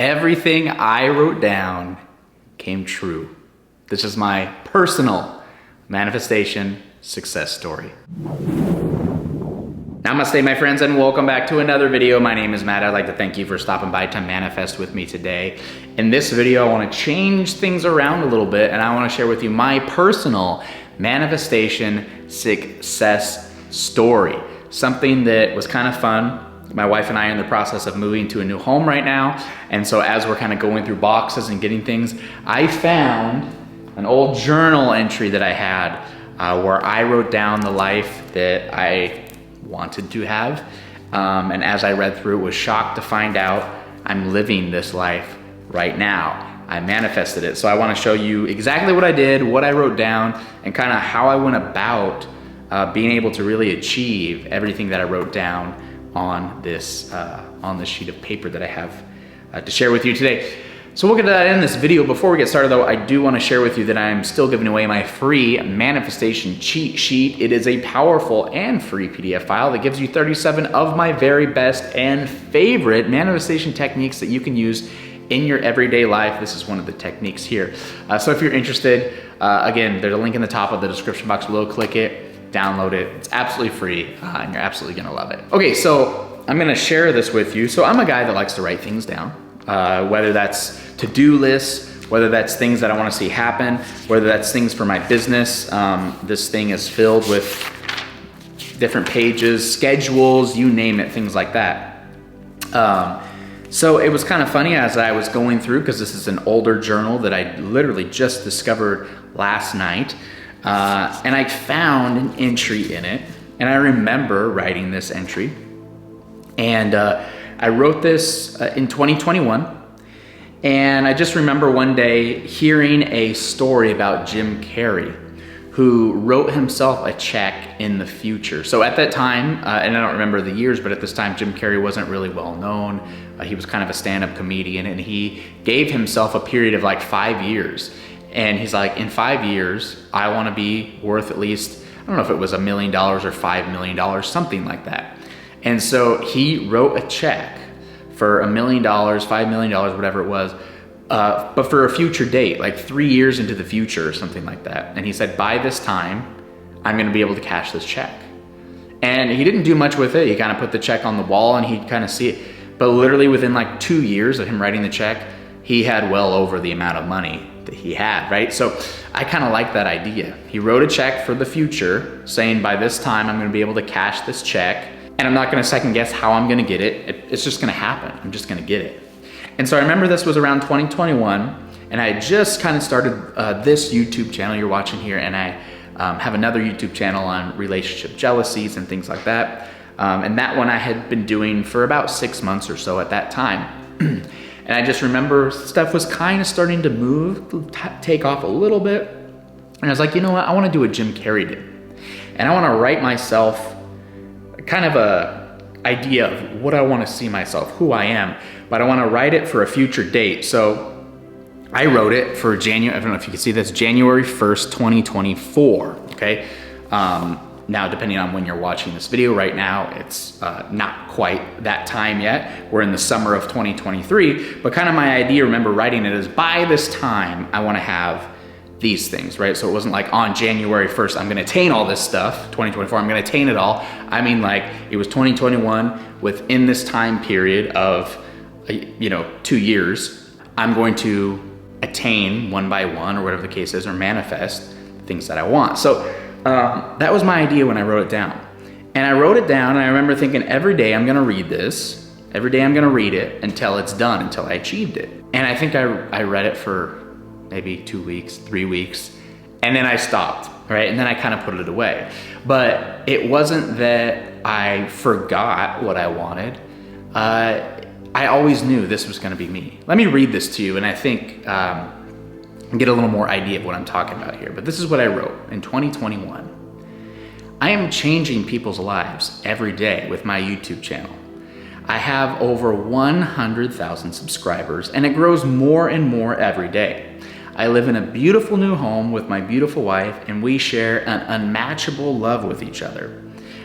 Everything I wrote down came true. This is my personal manifestation success story. Namaste, my friends, and welcome back to another video. My name is Matt. I'd like to thank you for stopping by to manifest with me today. In this video, I want to change things around a little bit, and I want to share with you my personal manifestation success story. Something that was kind of fun. My wife and I are in the process of moving to a new home right now. And so as we're kind of going through boxes and getting things, I found an old journal entry that I had where I wrote down the life that I wanted to have. And as I read through it, was shocked to find out I'm living this life right now. I manifested it. So I want to show you exactly what I did, what I wrote down, and kind of how I went about being able to really achieve everything that I wrote down on this sheet of paper that I have to share with you today. So we'll get to that in this video. Before we get started though, I do want to share with you that I'm still giving away my free manifestation cheat sheet. It is a powerful and free PDF file that gives you 37 of my very best and favorite manifestation techniques that you can use in your everyday life. This is one of the techniques here. So if you're interested, again, there's a link in the top of the description box below. Click it. Download it. It's absolutely free and you're absolutely gonna love it. Okay, so I'm gonna share this with you. So I'm a guy that likes to write things down, whether that's to-do lists, whether that's things that I wanna see happen, whether that's things for my business. This thing is filled with different pages, schedules, you name it, things like that. So it was kind of funny as I was going through, because this is an older journal that I literally just discovered last night. And I found an entry in it, and I remember writing this entry. And I wrote this in 2021, and I just remember one day hearing a story about Jim Carrey, who wrote himself a check in the future. So at that time, and I don't remember the years, but at this time, Jim Carrey wasn't really well known. He was kind of a stand-up comedian, and he gave himself a period of like 5 years. And he's like, in 5 years, I want to be worth at least, I don't know if it was $1 million or $5 million, something like that. And so he wrote a check for $1 million, $5 million, whatever it was, but for a future date, like 3 years into the future or something like that. And he said, by this time, I'm going to be able to cash this check. And he didn't do much with it. He kind of put the check on the wall and he'd kind of see it. But literally within like 2 years of him writing the check, he had well over the amount of money that he had, right? So I kind of like that idea. He wrote a check for the future saying by this time I'm gonna be able to cash this check, and I'm not gonna second guess how I'm gonna get it. It's just gonna happen. I'm just gonna get it. And so I remember this was around 2021, and I had just kind of started this YouTube channel you're watching here, and I have another YouTube channel on relationship jealousies and things like that. And that one I had been doing for about 6 months or so at that time. And I just remember stuff was kind of starting to move, take off a little bit. And I was like, you know what? I want to do what Jim Carrey did. And I want to write myself kind of a idea of what I want to see myself, who I am, but I want to write it for a future date. So I wrote it for January, I don't know if you can see this, January 1st, 2024, okay? Now, depending on when you're watching this video, right now, it's not quite that time yet. We're in the summer of 2023, but kind of my idea, remember writing it, is by this time, I wanna have these things, right? So it wasn't like on January 1st, I'm gonna attain all this stuff, 2024, I'm gonna attain it all. I mean, like, it was 2021, within this time period of, 2 years, I'm going to attain one by one, or whatever the case is, or manifest things that I want. So that was my idea when I wrote it down. And I wrote it down, and I remember thinking, every day I'm gonna read this, every day I'm gonna read it until it's done, until I achieved it. And I think I read it for maybe 2 weeks, 3 weeks, and then I stopped, right? And then I kind of put it away. But it wasn't that I forgot what I wanted. I always knew this was gonna be me. Let me read this to you, and I think, get a little more idea of what I'm talking about here. But this is what I wrote in 2021. I am changing people's lives every day with my YouTube channel. I have over 100,000 subscribers, and it grows more and more every day. I live in a beautiful new home with my beautiful wife, and we share an unmatchable love with each other.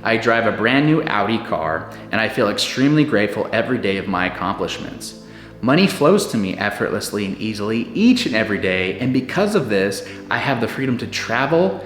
I drive a brand new Audi car, and I feel extremely grateful every day of my accomplishments. Money flows to me effortlessly and easily each and every day. And because of this, I have the freedom to travel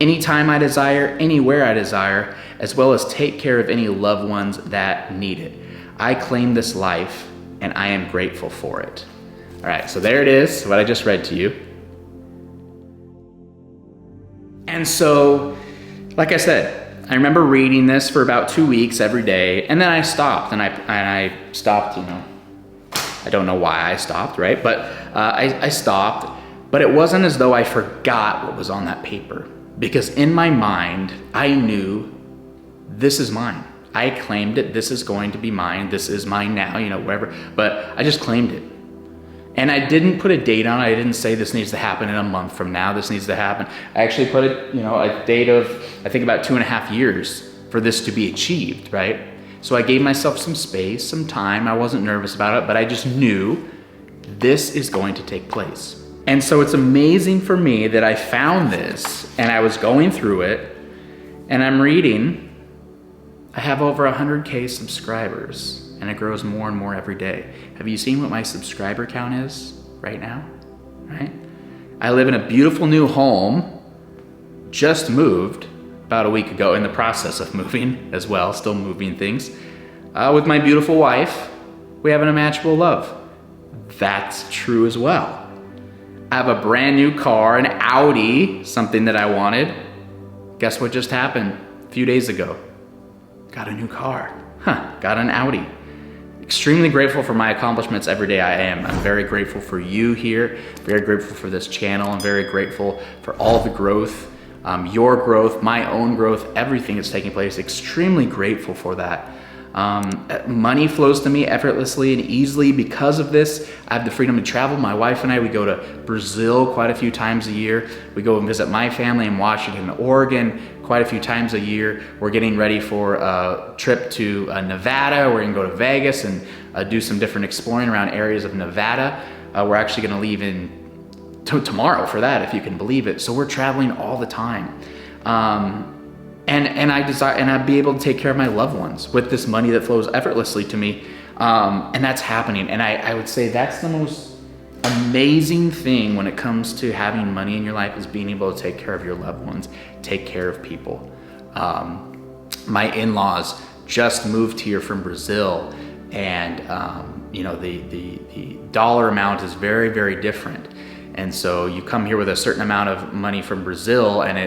anytime I desire, anywhere I desire, as well as take care of any loved ones that need it. I claim this life and I am grateful for it. All right, so there it is, what I just read to you. And so, like I said, I remember reading this for about 2 weeks every day, and then I stopped, and I stopped, I don't know why I stopped, right? But I stopped, but it wasn't as though I forgot what was on that paper, because in my mind, I knew this is mine. I claimed it, this is going to be mine, this is mine now, whatever, but I just claimed it. And I didn't put a date on it. I didn't say this needs to happen in a month from now, this needs to happen. I actually put a date of, I think about 2.5 years for this to be achieved, right? So I gave myself some space, some time. I wasn't nervous about it, but I just knew this is going to take place. And so it's amazing for me that I found this and I was going through it and I'm reading. I have over 100K subscribers and it grows more and more every day. Have you seen what my subscriber count is right now? Right? I live in a beautiful new home, just moved about a week ago, in the process of moving as well, still moving things, with my beautiful wife. We have an unmatchable love. That's true as well. I have a brand new car, an Audi, something that I wanted. Guess what just happened a few days ago? Got a new car. Got an Audi. Extremely grateful for my accomplishments every day. I'm very grateful for you here, very grateful for this channel. I'm very grateful for all the growth, your growth, my own growth, everything that's taking place. Extremely grateful for that. Money flows to me effortlessly and easily because of this. I have the freedom to travel. My wife and I, we go to Brazil quite a few times a year. We go and visit my family in Washington, Oregon quite a few times a year. We're getting ready for a trip to Nevada. We're gonna go to Vegas and do some different exploring around areas of Nevada. We're actually gonna leave in tomorrow for that, if you can believe it. So we're traveling all the time. And I desire, and I'd be able to take care of my loved ones with this money that flows effortlessly to me. And that's happening. And I would say that's the most amazing thing when it comes to having money in your life, is being able to take care of your loved ones, take care of people. My in-laws just moved here from Brazil, and the dollar amount is very, very different. And so you come here with a certain amount of money from Brazil, and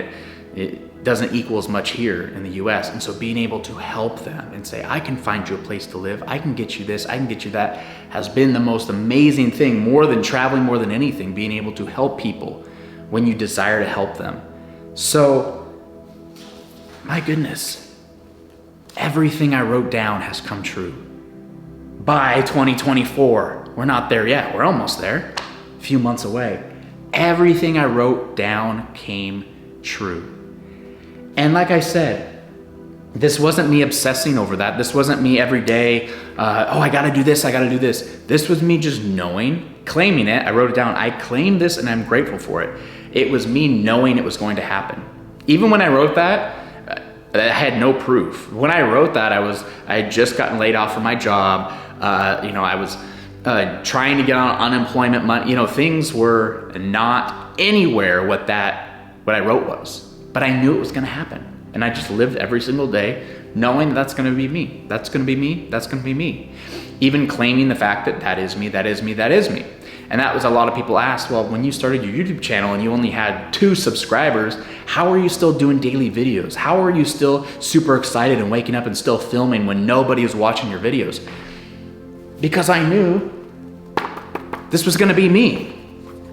it doesn't equal as much here in the US. And so being able to help them and say, I can find you a place to live, I can get you this, I can get you that, has been the most amazing thing, more than traveling, more than anything, being able to help people when you desire to help them. So, my goodness, everything I wrote down has come true. By 2024, we're not there yet, we're almost there, a few months away. Everything I wrote down came true. And like I said, this wasn't me obsessing over that. This wasn't me every day, I gotta do this, I gotta do this. This was me just knowing, claiming it. I wrote it down. I claimed this and I'm grateful for it. It was me knowing it was going to happen. Even when I wrote that, I had no proof. When I wrote that, I had just gotten laid off from my job. I was trying to get on unemployment money. Things were not anywhere what I wrote was. But I knew it was gonna happen. And I just lived every single day knowing that's gonna be me. That's gonna be me, that's gonna be me. Even claiming the fact that that is me, that is me, that is me. And that was, a lot of people asked, well, when you started your YouTube channel and you only had 2 subscribers, how are you still doing daily videos? How are you still super excited and waking up and still filming when nobody is watching your videos? Because I knew this was gonna be me.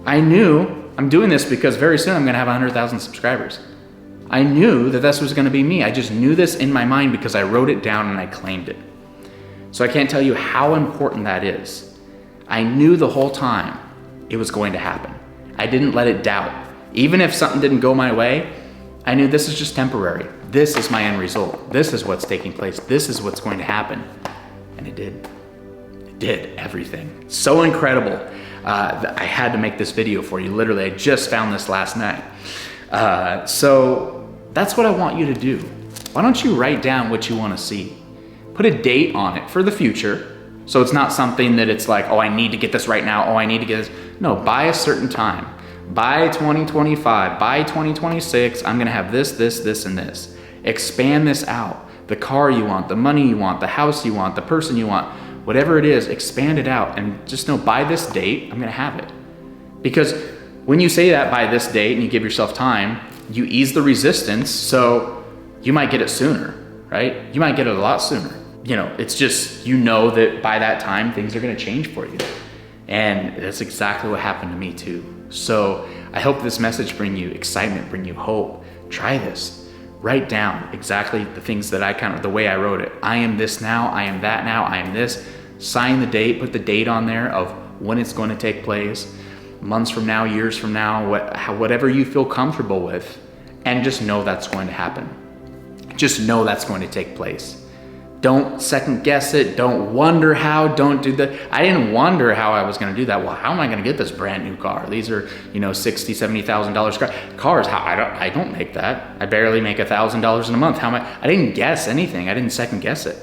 I knew I'm doing this because very soon I'm gonna have 100,000 subscribers. I knew that this was gonna be me. I just knew this in my mind because I wrote it down and I claimed it. So I can't tell you how important that is. I knew the whole time it was going to happen. I didn't let it doubt. Even if something didn't go my way, I knew this is just temporary. This is my end result. This is what's taking place. This is what's going to happen. And it did. It did everything. So incredible. I had to make this video for you. Literally, I just found this last night. So that's what I want you to do. Why don't you write down what you want to see? Put a date on it for the future. So it's not something that it's like, oh, I need to get this right now. Oh, I need to get this. No, by a certain time. By 2025, by 2026, I'm gonna have this, this, this, and this. Expand this out. The car you want, the money you want, the house you want, the person you want, whatever it is, expand it out and just know by this date, I'm gonna have it. Because when you say that by this date and you give yourself time, you ease the resistance, so you might get it sooner, right? You might get it a lot sooner. You know, it's just, you know that by that time, things are gonna change for you. And that's exactly what happened to me too. So I hope this message bring you excitement, bring you hope. Try this. Write down exactly the things that the way I wrote it. I am this now, I am that now, I am this. Sign the date, put the date on there of when it's going to take place, months from now, years from now, whatever you feel comfortable with, and just know that's going to happen. Just know that's going to take place. Don't second guess it. Don't wonder how, don't do that. I didn't wonder how I was gonna do that. Well, how am I gonna get this brand new car? These are, $60,000, $70,000 cars. I don't make that. I barely make $1,000 in a month. How am I didn't guess anything. I didn't second guess it.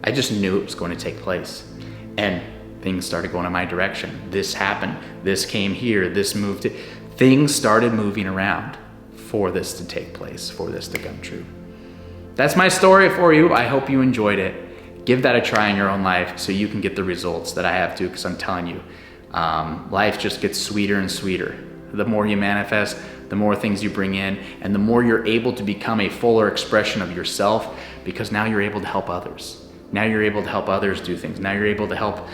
I just knew it was going to take place. And things started going in my direction. This happened, this came here, this moved. Things started moving around for this to take place, for this to come true. That's my story for you. I hope you enjoyed it. Give that a try in your own life so you can get the results that I have too, because I'm telling you, life just gets sweeter and sweeter. The more you manifest, the more things you bring in, and the more you're able to become a fuller expression of yourself, because now you're able to help others. Now you're able to help others do things. Now you're able to help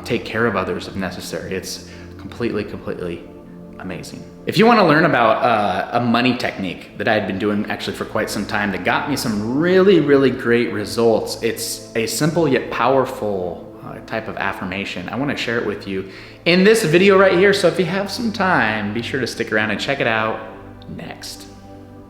take care of others if necessary. It's completely amazing. If you want to learn about a money technique that I had been doing actually for quite some time that got me some really great results, it's a simple yet powerful type of affirmation. I want to share it with you in this video right here. So if you have some time, be sure to stick around and check it out next.